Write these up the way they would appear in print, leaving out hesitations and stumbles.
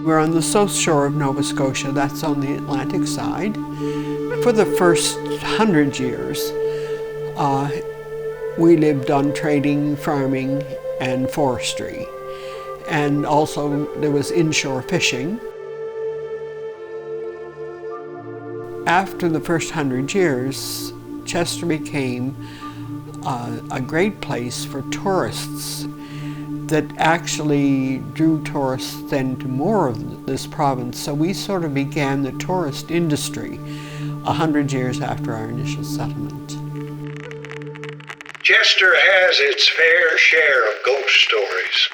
We're on the south shore of Nova Scotia, that's on the Atlantic side. For the first 100 years, we lived on trading, farming, and forestry. And also there was inshore fishing. After the first 100 years, Chester became a great place for tourists that actually drew tourists then to more of this province. So we sort of began the tourist industry 100 years after our initial settlement. Chester has its fair share of ghost stories.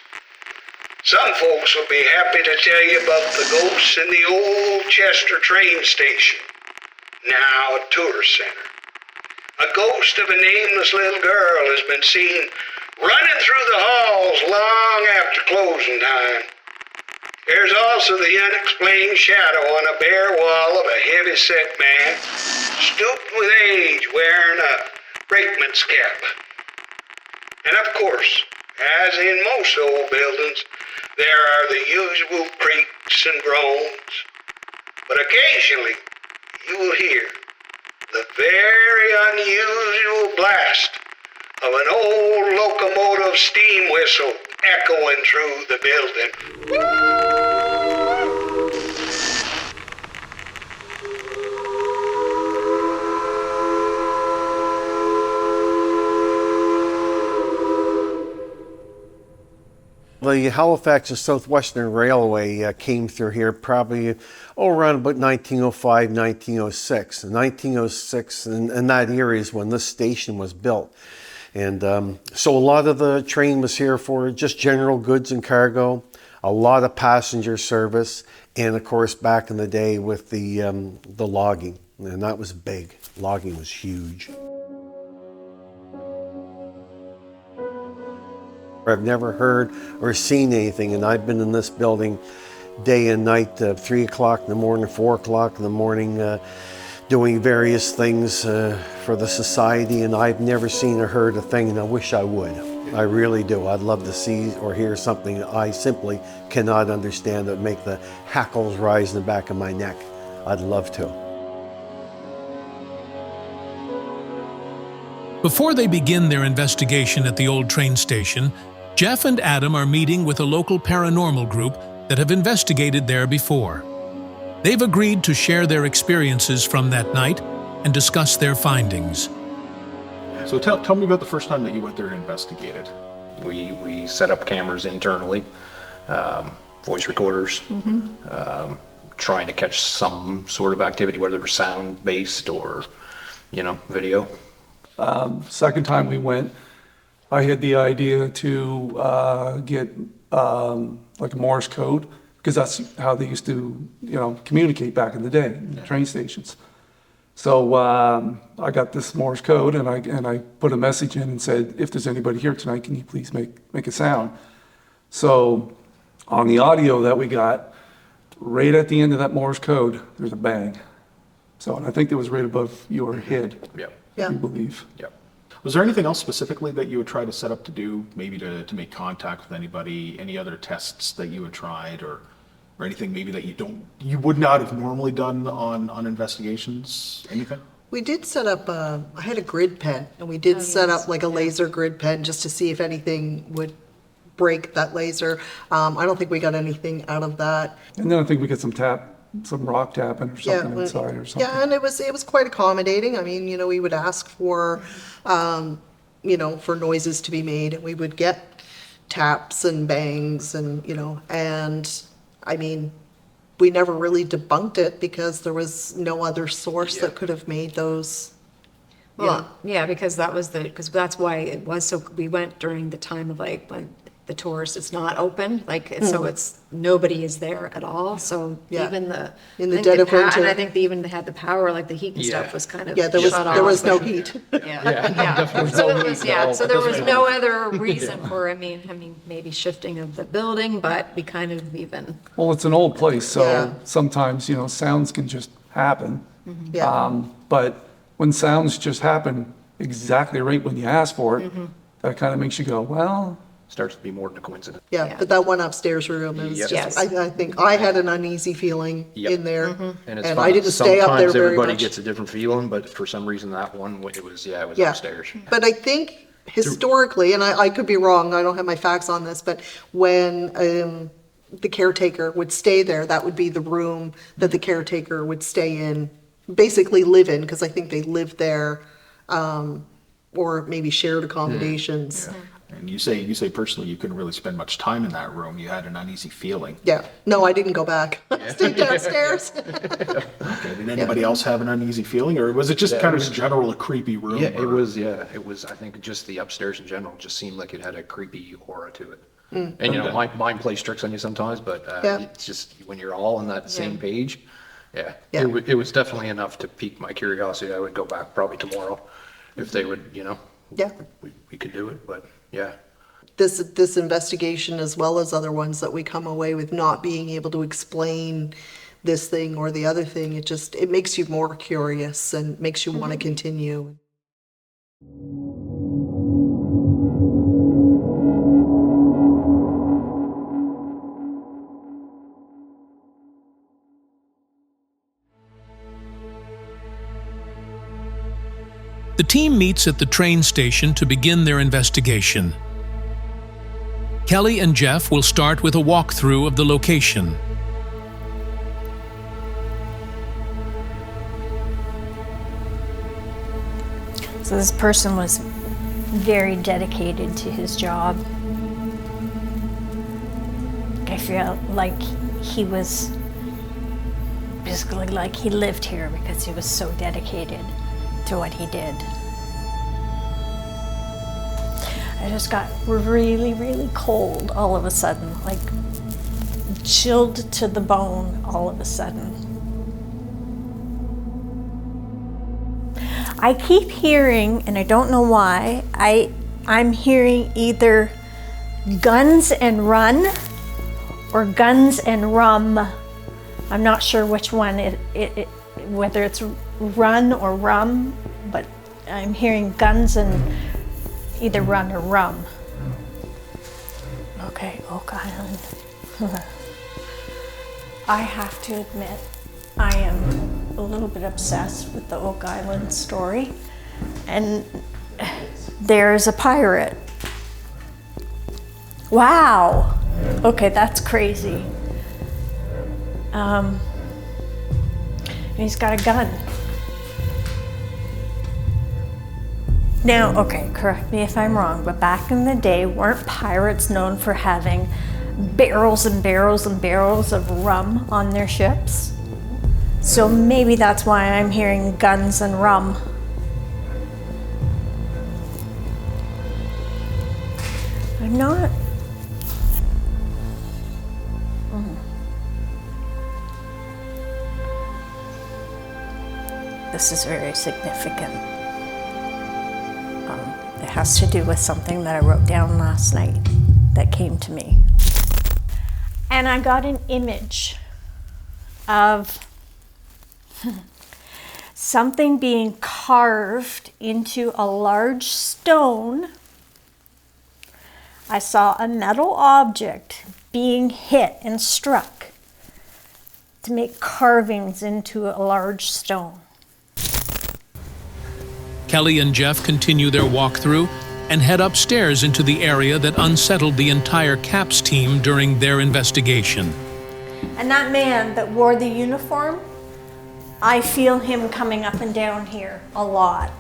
Some folks will be happy to tell you about the ghosts in the old Chester train station, now a tourist center. A ghost of a nameless little girl has been seen running through the halls long after closing time. There's also the unexplained shadow on a bare wall of a heavy-set man, stooped with age, wearing a brakeman's cap. And of course, as in most old buildings, there are the usual creaks and groans. But occasionally, you will hear the very unusual blast of an old locomotive steam whistle echoing through the building. The Halifax and Southwestern Railway came through here probably around about 1905, 1906. In 1906, and that area is when this station was built. And so a lot of the train was here for just general goods and cargo, a lot of passenger service, and of course back in the day with the logging, and that was big. Logging was huge. I've never heard or seen anything, and I've been in this building day and night, 3 o'clock in the morning, 4 o'clock in the morning, doing various things for the society, and I've never seen or heard a thing, and I wish I would. I really do. I'd love to see or hear something that I simply cannot understand that would make the hackles rise in the back of my neck. I'd love to. Before they begin their investigation at the old train station, Jeff and Adam are meeting with a local paranormal group that have investigated there before. They've agreed to share their experiences from that night and discuss their findings. So tell me about the first time that you went there and investigated. We set up cameras internally, voice recorders, trying to catch some sort of activity, whether it was sound-based or, video. Second time we went, I had the idea to get like a Morse code, because that's how they used to, communicate back in the day, in the train stations. So I got this Morse code, and I put a message in and said, if there's anybody here tonight, can you please make a sound? So on the audio that we got, right at the end of that Morse code, there's a bang. So, and I think it was right above your head. Yep. I believe. Yep. Was there anything else specifically that you would try to set up to do, maybe to make contact with anybody, any other tests that you had tried, or anything maybe that you would not have normally done on investigations? Anything? We did set up I had a grid pen, and we did set up like a laser grid pen just to see if anything would break that laser. I don't think we got anything out of that. And then I think we got some rock tapping or something inside or something. Yeah, and it was quite accommodating. I mean, we would ask for, for noises to be made, and we would get taps and bangs and, and I mean, we never really debunked it because there was no other source that could have made those. Well, yeah, because that's why it was so, we went during the time of like when the tourist, it's not open, so it's, nobody is there at all, so even in the dead of winter. And I think they even had the power, like the heat and stuff was kind of there was no heat. So there was no other reason for, maybe shifting of the building, but we kind of even. Well, it's an old place, so sometimes, sounds can just happen. But when sounds just happen exactly right when you ask for it, that kind of makes you go, well, starts to be more than a coincidence. Yeah, but that one upstairs room, it was Yep. just, Yes. I think I had an uneasy feeling Yep. in there. And it's And fun. I didn't stay up there Sometimes very everybody much. gets a different feeling, but for some reason that one, it was Yeah. upstairs. But I think historically, and I could be wrong, I don't have my facts on this, but when the caretaker would stay there, that would be the room that the caretaker would stay in, basically live in, because I think they lived there, or maybe shared accommodations. And you say personally you couldn't really spend much time in that room. You had an uneasy feeling. Yeah, no, I didn't go back. Stayed downstairs. Okay, did anybody else have an uneasy feeling, or was it just kind of in general a creepy room? Yeah, or- it was, I think just the upstairs in general just seemed like it had a creepy aura to it. And mind plays tricks on you sometimes, but Yeah. it's just when you're all on that same page, Yeah. it was definitely enough to pique my curiosity. I would go back probably tomorrow if they would, Yeah. we could do it, but yeah. This investigation, as well as other ones that we come away with not being able to explain this thing or the other thing, it makes you more curious and makes you want to continue. The team meets at the train station to begin their investigation. Kelly and Jeff will start with a walkthrough of the location. So this person was very dedicated to his job. I feel like he was basically like he lived here because he was so dedicated to what he did. I just got really, really cold all of a sudden, like chilled to the bone all of a sudden. I keep hearing, and I don't know why, I'm hearing either guns and run or guns and rum. I'm not sure which one, whether it's run or rum, but I'm hearing guns and either run or rum. Okay, Oak Island. I have to admit, I am a little bit obsessed with the Oak Island story, and there's a pirate. Wow. Okay, that's crazy. And he's got a gun. Now, okay, correct me if I'm wrong, but back in the day, weren't pirates known for having barrels and barrels and barrels of rum on their ships? So maybe that's why I'm hearing guns and rum. I'm not. This is very significant. It has to do with something that I wrote down last night that came to me. And I got an image of something being carved into a large stone. I saw a metal object being hit and struck to make carvings into a large stone. Kelly and Jeff continue their walkthrough and head upstairs into the area that unsettled the entire CAPS team during their investigation. And that man that wore the uniform, I feel him coming up and down here a lot.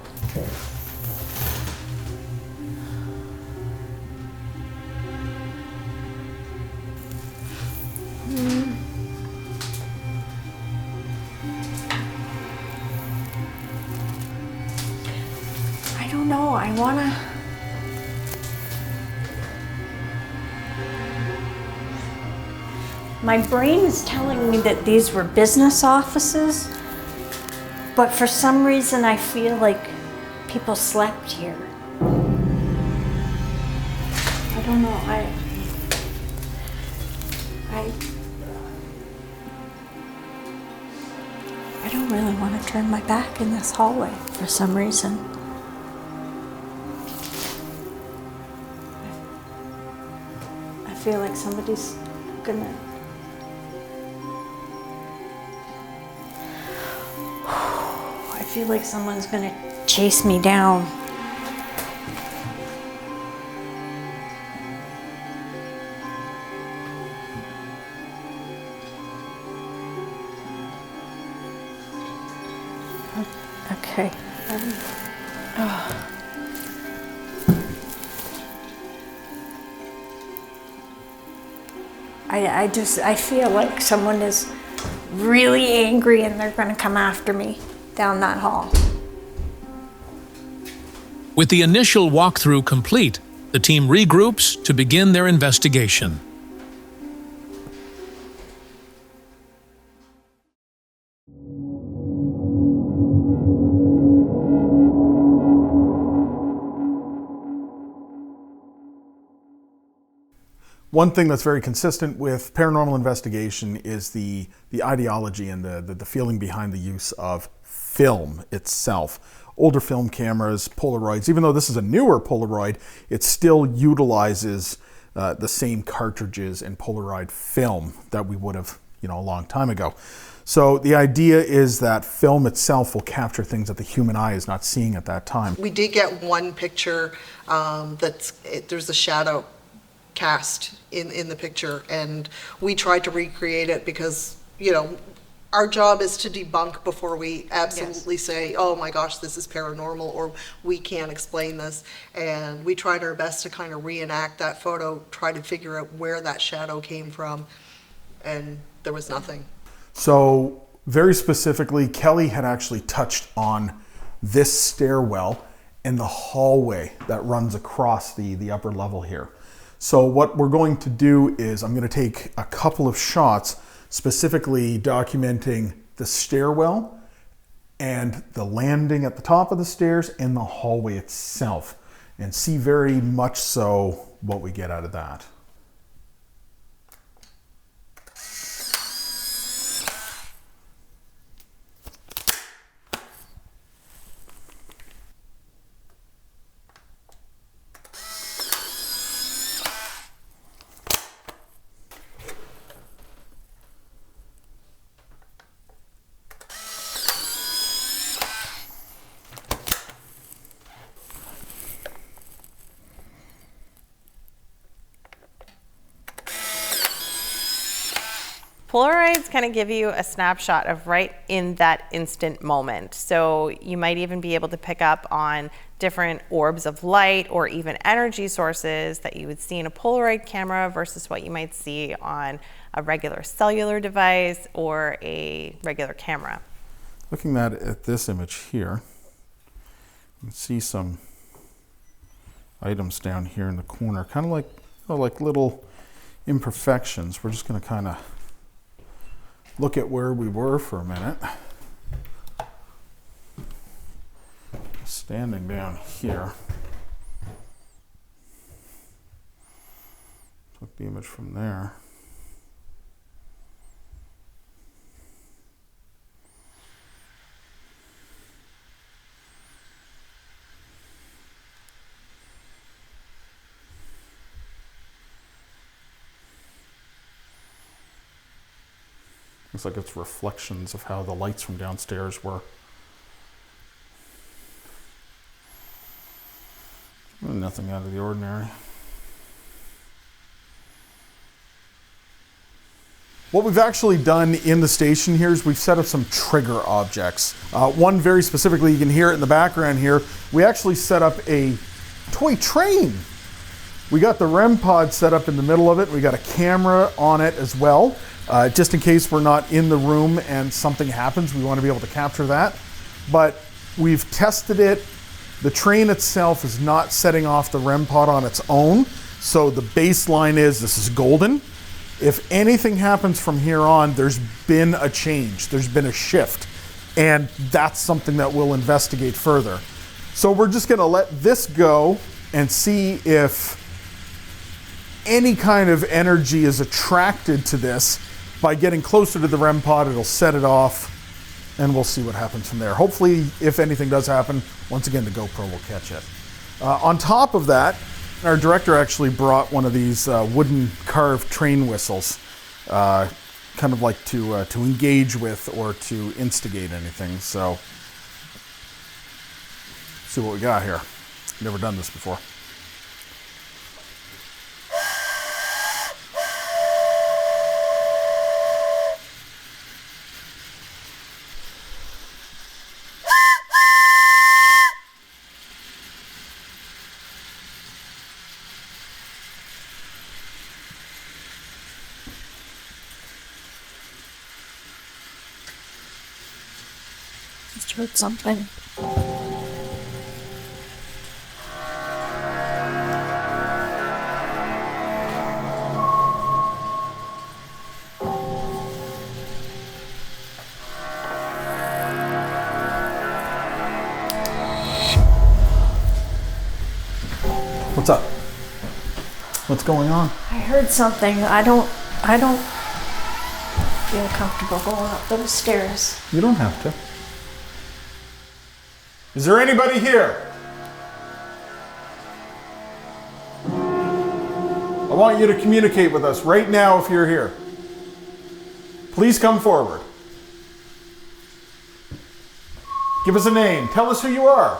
I don't know, I wanna... My brain is telling me that these were business offices, but for some reason I feel like people slept here. I don't know, I don't really want to turn my back in this hallway for some reason. feel like somebody's gonna... I feel like someone's gonna chase me down. Okay. I feel like someone is really angry and they're going to come after me down that hall. With the initial walkthrough complete, the team regroups to begin their investigation. One thing that's very consistent with paranormal investigation is the ideology and the feeling behind the use of film itself. Older film cameras, Polaroids, even though this is a newer Polaroid, it still utilizes the same cartridges and Polaroid film that we would have, a long time ago. So the idea is that film itself will capture things that the human eye is not seeing at that time. We did get one picture there's a shadow cast in the picture, and we tried to recreate it because, our job is to debunk before we absolutely say, oh my gosh, this is paranormal, or we can't explain this. And we tried our best to kind of reenact that photo, try to figure out where that shadow came from, and there was nothing. So very specifically, Kelly had actually touched on this stairwell and the hallway that runs across the upper level here. So what we're going to do is I'm going to take a couple of shots specifically documenting the stairwell and the landing at the top of the stairs and the hallway itself, and see very much so what we get out of that. Polaroids kind of give you a snapshot of right in that instant moment. So you might even be able to pick up on different orbs of light or even energy sources that you would see in a Polaroid camera versus what you might see on a regular cellular device or a regular camera. Looking at this image here, you can see some items down here in the corner, kind of like, like little imperfections. We're just going to kind of look at where we were for a minute. Standing down here. Took the image from there. Looks like it's reflections of how the lights from downstairs were. Nothing out of the ordinary. What we've actually done in the station here is we've set up some trigger objects. One very specifically, you can hear it in the background here, we actually set up a toy train. We got the REM pod set up in the middle of it. We got a camera on it as well. Just in case we're not in the room and something happens, we want to be able to capture that. But we've tested it. The train itself is not setting off the REM pod on its own. So the baseline is this is golden. If anything happens from here on, there's been a change. There's been a shift. And that's something that we'll investigate further. So we're just going to let this go and see if any kind of energy is attracted to this. By getting closer to the REM pod, it'll set it off, and we'll see what happens from there. Hopefully, if anything does happen, once again, the GoPro will catch it. On top of that, Our director actually brought one of these wooden carved train whistles, kind of like to engage with or to instigate anything. So, see what we got here. Never done this before. Just heard something. What's up? What's going on? I heard something. I don't feel comfortable going up those stairs. You don't have to. Is there anybody here? I want you to communicate with us right now if you're here. Please come forward. Give us a name. Tell us who you are.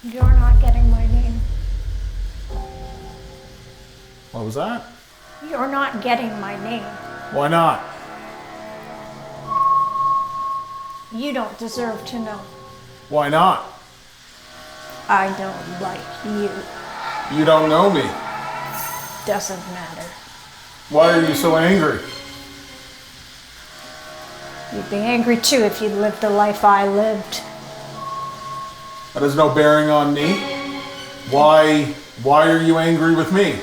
You're not getting my name. What was that? You're not getting my name. Why not? You don't deserve to know. Why not? I don't like you. You don't know me. Doesn't matter. Why are you so angry? You'd be angry too if you lived the life I lived. That has no bearing on me. Why are you angry with me?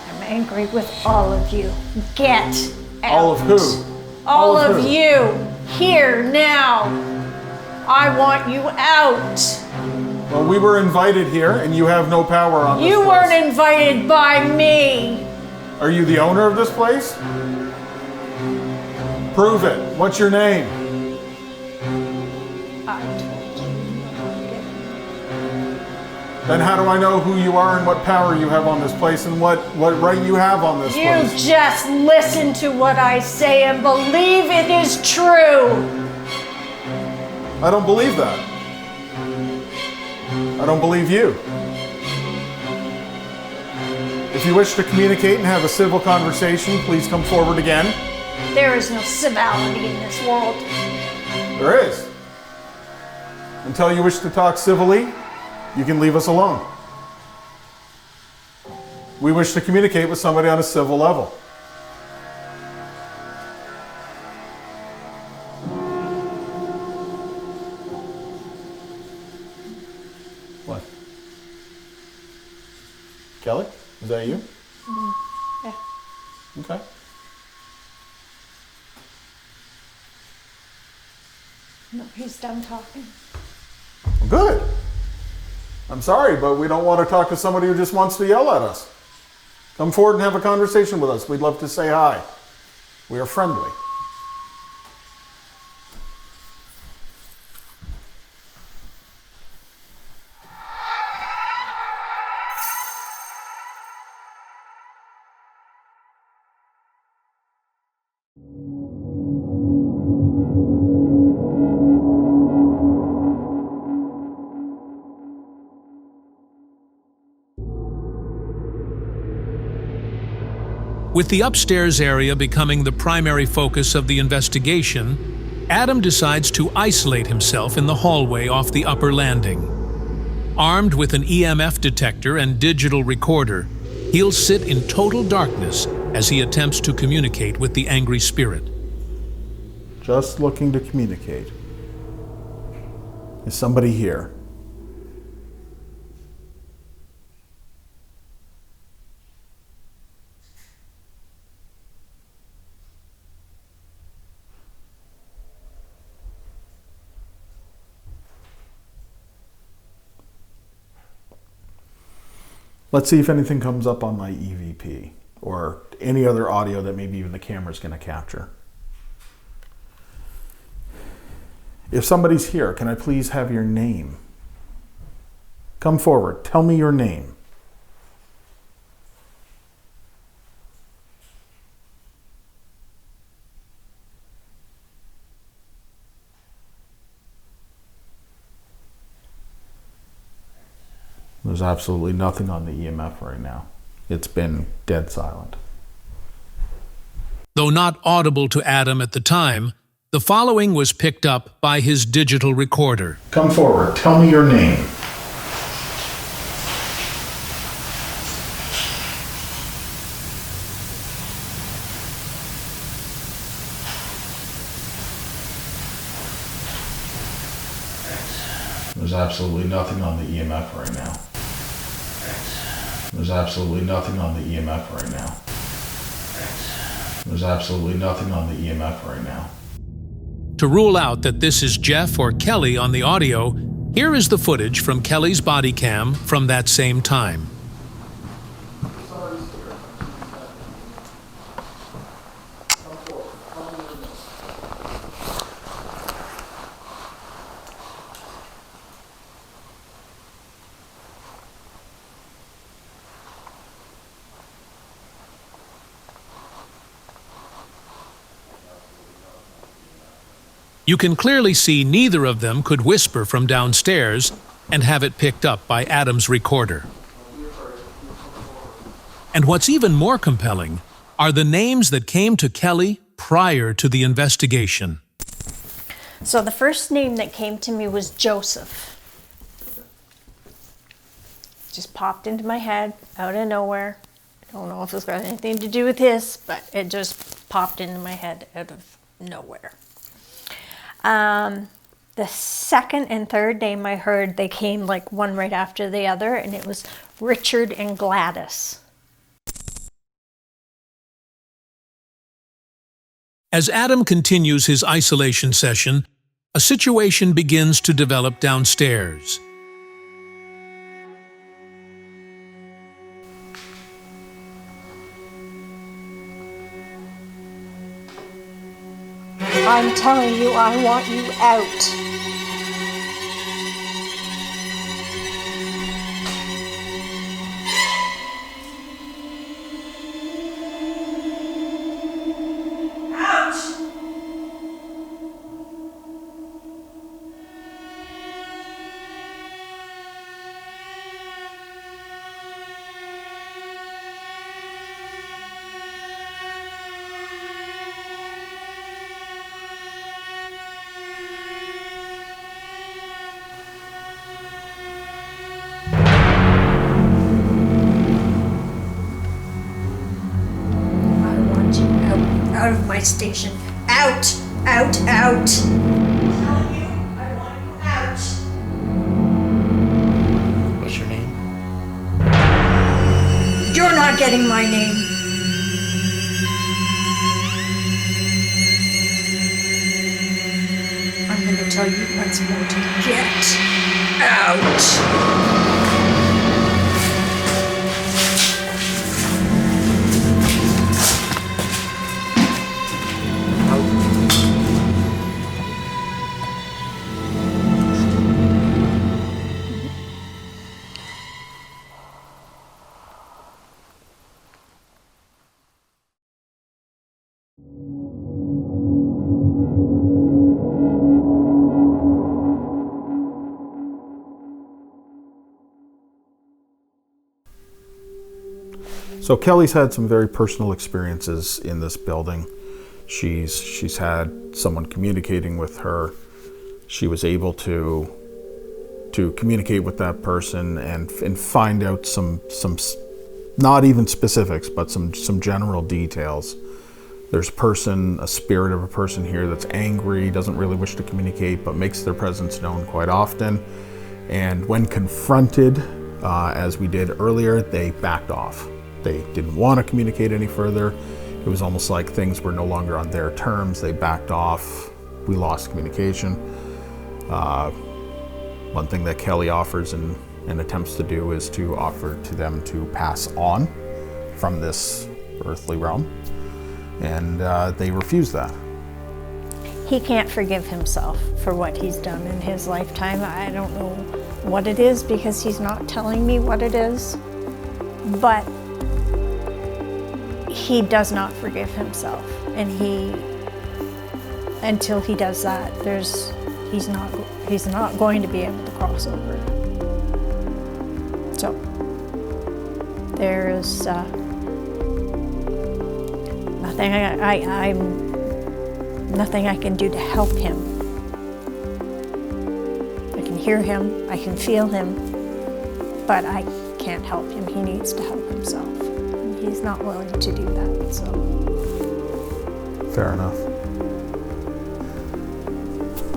I'm angry with all of you. Get out. All of who? All of who? you. Here, now. I want you out. Well, we were invited here, and you have no power on this You place. weren't invited by me. Are you the owner of this place? Prove it. What's your name? I told you. Then how do I know who you are and what power you have on this place and what right you have on this You place? just listen to what I say and believe it is true. I don't believe that. I don't believe you. If you wish to communicate and have a civil conversation, please come forward again. There is no civility in this world. There is. Until you wish to talk civilly, you can leave us alone. We wish to communicate with somebody on a civil level. What? Kelly? Is that you? Yeah. Okay. No, he's done talking. Good. I'm sorry, but we don't want to talk to somebody who just wants to yell at us. Come forward and have a conversation with us. We'd love to say hi. We are friendly. With the upstairs area becoming the primary focus of the investigation, Adam decides to isolate himself in the hallway off the upper landing. Armed with an EMF detector and digital recorder, he'll sit in total darkness as he attempts to communicate with the angry spirit. Just looking to communicate. Is somebody here? Let's see if anything comes up on my EVP or any other audio that maybe even the camera's going to capture. If somebody's here, can I please have your name? Come forward. Tell me your name. There's absolutely nothing on the EMF right now. It's been dead silent. Though not audible to Adam at the time, the following was picked up by his digital recorder. Come forward. Tell me your name. There's absolutely nothing on the EMF right now. There's absolutely nothing on the EMF right now. There's absolutely nothing on the EMF right now. To rule out that this is Jeff or Kelly on the audio, here is the footage from Kelly's body cam from that same time. You can clearly see neither of them could whisper from downstairs and have it picked up by Adam's recorder. And what's even more compelling are the names that came to Kelly prior to the investigation. So the first name that came to me was Joseph. Just popped into my head out of nowhere. I don't know if it's got anything to do with this, but it just popped into my head out of nowhere. The second and third name I heard, they came like one right after the other, and it was Richard and Gladys. As Adam continues his isolation session, a situation begins to develop downstairs. I'm telling you, I want you out. Out of my station. Out! Out! Out! I'm telling you, I want you out. What's your name? You're not getting my name. I'm gonna tell you once more to get out. So Kelly's had some very personal experiences in this building. She's had someone communicating with her. She was able to communicate with that person and find out some not even specifics, but some general details. There's a spirit of a person here that's angry, doesn't really wish to communicate, but makes their presence known quite often. And when confronted, as we did earlier, they backed off. They didn't want to communicate any further. It was almost like things were no longer on their terms. They backed off. We lost communication. One thing that Kelly offers and attempts to do is to offer to them to pass on from this earthly realm. And they refuse that. he can't forgive himself for what he's done in his lifetime. I don't know what it is because he's not telling me what it is, but he does not forgive himself, and until he does that, he's not going to be able to cross over. So there is nothing I can do to help him. I can hear him, I can feel him, but I can't help him. He needs to help himself. And he's not willing to do that, so. Fair enough.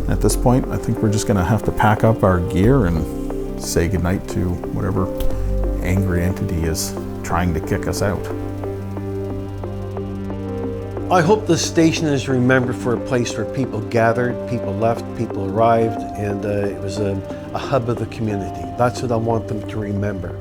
At this point, I think we're just gonna have to pack up our gear and say goodnight to whatever angry entity is trying to kick us out. I hope this station is remembered for a place where people gathered, people left, people arrived, and it was a hub of the community. That's what I want them to remember.